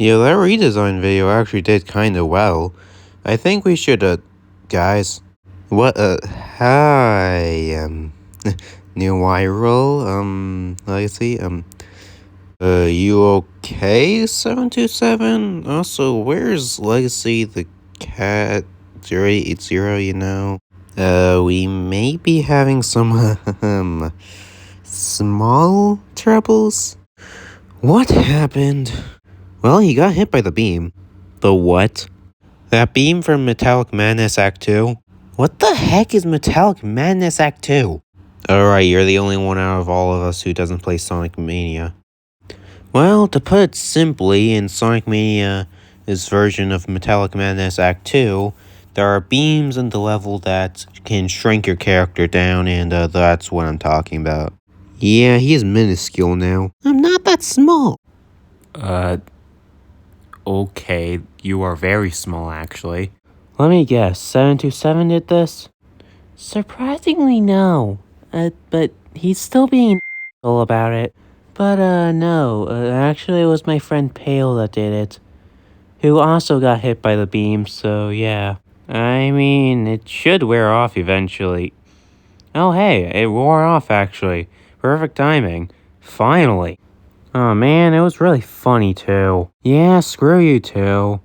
Yeah, that redesign video actually did kinda well. I think we should, guys. What, hi, new viral, legacy, you okay, 727? Also, where's Legacy the cat 080, you know? We may be having some, small troubles? What happened? Well, he got hit by the beam. The what? That beam from Metallic Madness Act 2? What the heck is Metallic Madness Act 2? Alright, you're the only one out of all of us who doesn't play Sonic Mania. Well, to put it simply, in Sonic Mania's version of Metallic Madness Act 2, there are beams in the level that can shrink your character down, and that's what I'm talking about. Yeah, he is minuscule now. I'm not that small. Okay, you are very small, actually. Let me guess, 727 did this? Surprisingly, no. But he's still being about it. But, no, actually it was my friend Pale that did it. Who also got hit by the beam, so yeah. I mean, it should wear off eventually. Oh hey, it wore off actually. Perfect timing. Finally. Oh man, it was really funny too. Yeah, screw you too.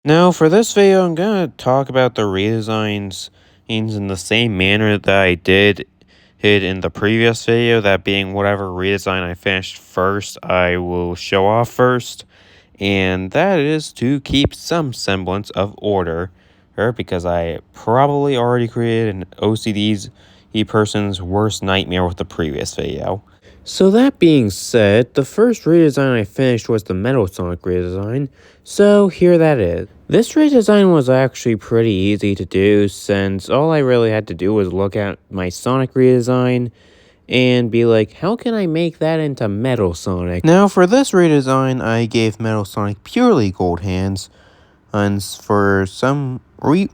Now, for this video, I'm gonna talk about the redesigns in the same manner that I did it in the previous video, that being whatever redesign I finished first, I will show off first. And that is to keep some semblance of order, because I probably already created an OCD's person's worst nightmare with the previous video. So that being said, the first redesign I finished was the Metal Sonic redesign, so here that is. This redesign was actually pretty easy to do, since all I really had to do was look at my Sonic redesign and be like, how can I make that into Metal Sonic? Now for this redesign, I gave Metal Sonic purely gold hands, and for some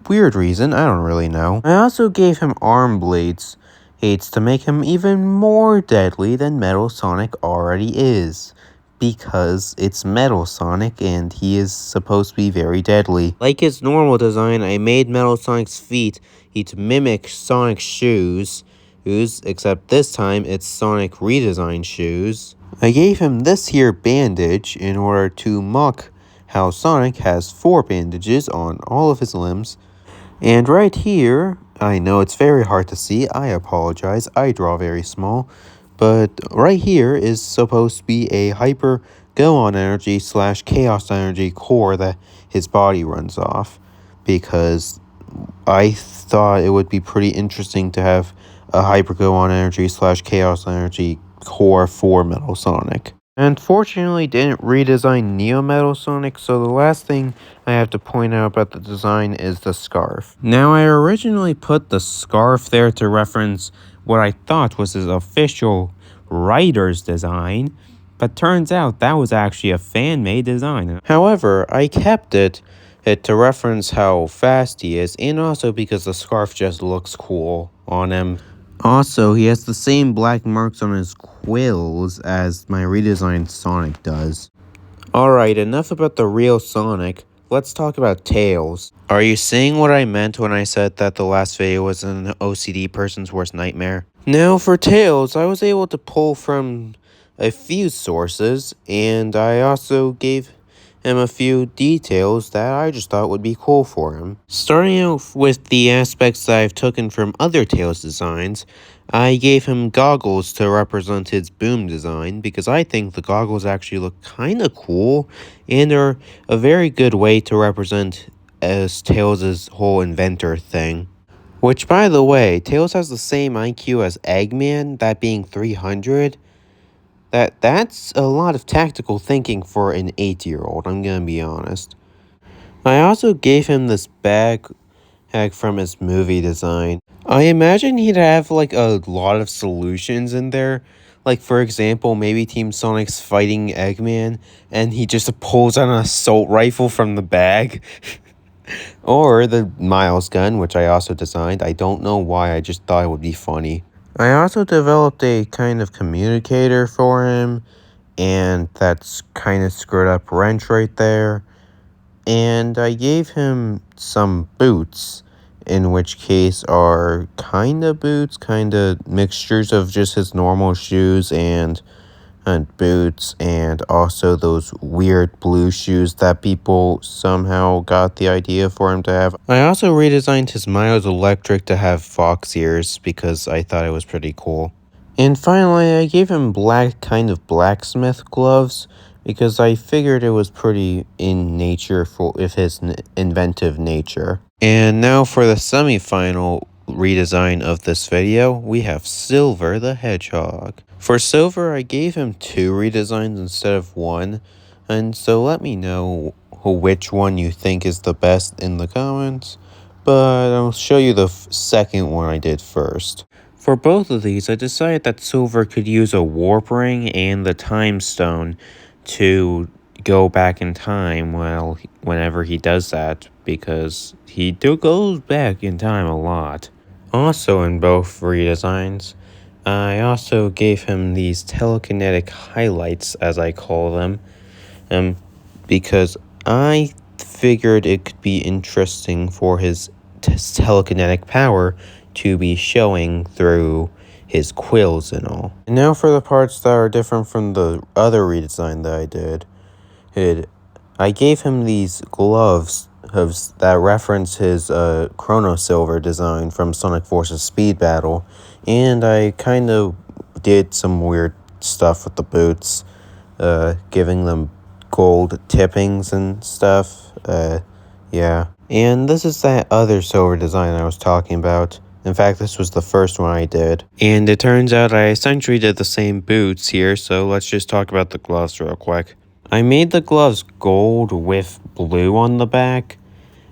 weird reason, I don't really know. I also gave him arm blades to make him even more deadly than Metal Sonic already is, because it's Metal Sonic and he is supposed to be very deadly. Like his normal design, I made Metal Sonic's feet to mimic Sonic's shoes, except this time it's Sonic redesigned shoes. I gave him this here bandage in order to mock how Sonic has 4 bandages on all of his limbs. And right here, I know it's very hard to see, I apologize, I draw very small, but right here is supposed to be a hyper go-on energy / chaos energy core that his body runs off, because I thought it would be pretty interesting to have a hyper go-on energy / chaos energy core for Metal Sonic. Unfortunately, didn't redesign Neo Metal Sonic, so the last thing I have to point out about the design is the scarf. Now, I originally put the scarf there to reference what I thought was his official writer's design, but turns out that was actually a fan-made design. However, I kept it to reference how fast he is, and also because the scarf just looks cool on him. Also, he has the same black marks on his quills as my redesigned Sonic does. Alright, enough about the real Sonic. Let's talk about Tails. Are you seeing what I meant when I said that the last video was an OCD person's worst nightmare? Now, for Tails, I was able to pull from a few sources, and I also gave him a few details that I just thought would be cool for him. Starting out with the aspects that I've taken from other Tails designs, I gave him goggles to represent his boom design, because I think the goggles actually look kinda cool, and are a very good way to represent as Tails' whole inventor thing. Which, by the way, Tails has the same IQ as Eggman, that being 300. That's a lot of tactical thinking for an 8-year-old, I'm gonna be honest. I also gave him this bag from his movie design. I imagine he'd have like a lot of solutions in there. Like, for example, maybe Team Sonic's fighting Eggman and he just pulls out an assault rifle from the bag. Or the Miles gun, which I also designed. I don't know why, I just thought it would be funny. I also developed a kind of communicator for him, and that's kind of screwed up wrench right there. And I gave him some boots, in which case are kind of boots, kind of mixtures of just his normal shoes and boots, and also those weird blue shoes that people somehow got the idea for him to have. I also redesigned his Miles Electric to have fox ears because I thought it was pretty cool. And finally, I gave him black kind of blacksmith gloves because I figured it was pretty in nature for with his inventive nature. And now for the semi-final redesign of this video, we have Silver the Hedgehog. For Silver, I gave him 2 redesigns instead of 1, and so let me know which one you think is the best in the comments, but I'll show you the second one I did first. For both of these, I decided that Silver could use a warp ring and the time stone to go back in time whenever he does that, because he goes back in time a lot. Also in both redesigns, I also gave him these telekinetic highlights, as I call them, because I figured it could be interesting for his telekinetic power to be showing through his quills and all. And now for the parts that are different from the other redesign that I did. I gave him these gloves that reference his Chrono Silver design from Sonic Forces Speed Battle, and I kind of did some weird stuff with the boots, giving them gold tippings and stuff. Yeah. And this is that other silver design I was talking about. In fact, this was the first one I did. And it turns out I essentially did the same boots here, so let's just talk about the gloves real quick. I made the gloves gold with blue on the back,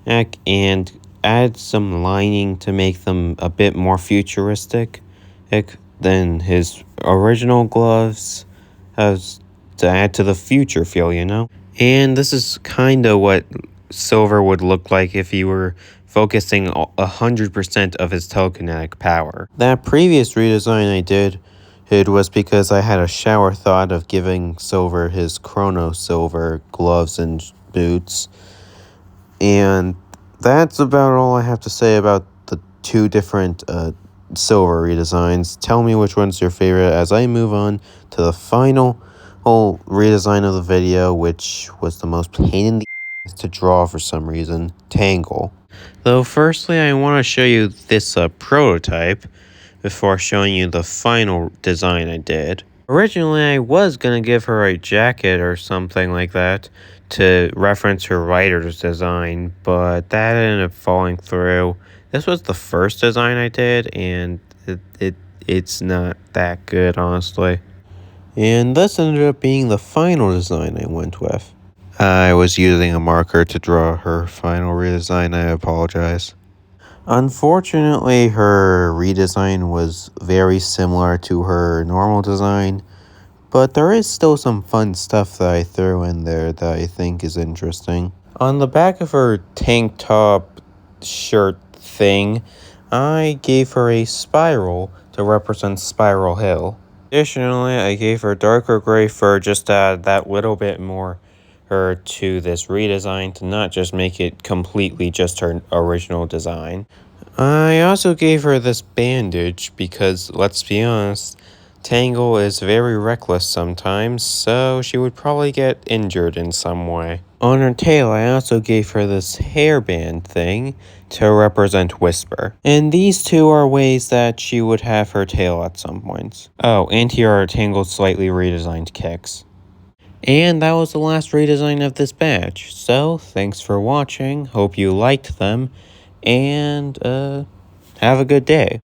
and add some lining to make them a bit more futuristic than his original gloves, has to add to the future feel, you know? And this is kind of what Silver would look like if he were focusing 100% of his telekinetic power. That previous redesign I did, it was because I had a shower thought of giving Silver his Chrono Silver gloves and boots. And that's about all I have to say about the 2 different Silver redesigns. Tell me which one's your favorite as I move on to the final whole redesign of the video, which was the most pain in the ass to draw for some reason, Tangle. Though firstly I want to show you this prototype before showing you the final design I did. Originally I was going to give her a jacket or something like that to reference her writer's design, but that ended up falling through. This was the first design I did, and it's not that good, honestly. And this ended up being the final design I went with. I was using a marker to draw her final redesign, I apologize. Unfortunately, her redesign was very similar to her normal design, but there is still some fun stuff that I threw in there that I think is interesting. On the back of her tank top shirt thing, I gave her a spiral to represent Spiral Hill. Additionally, I gave her darker gray fur just to add that little bit more her to this redesign to not just make it completely just her original design. I also gave her this bandage because, let's be honest, Tangle is very reckless sometimes, so she would probably get injured in some way. On her tail, I also gave her this hairband thing to represent Whisper. And these 2 are ways that she would have her tail at some points. Oh, and here are Tangle's slightly redesigned kicks. And that was the last redesign of this batch. So, thanks for watching, hope you liked them, and have a good day.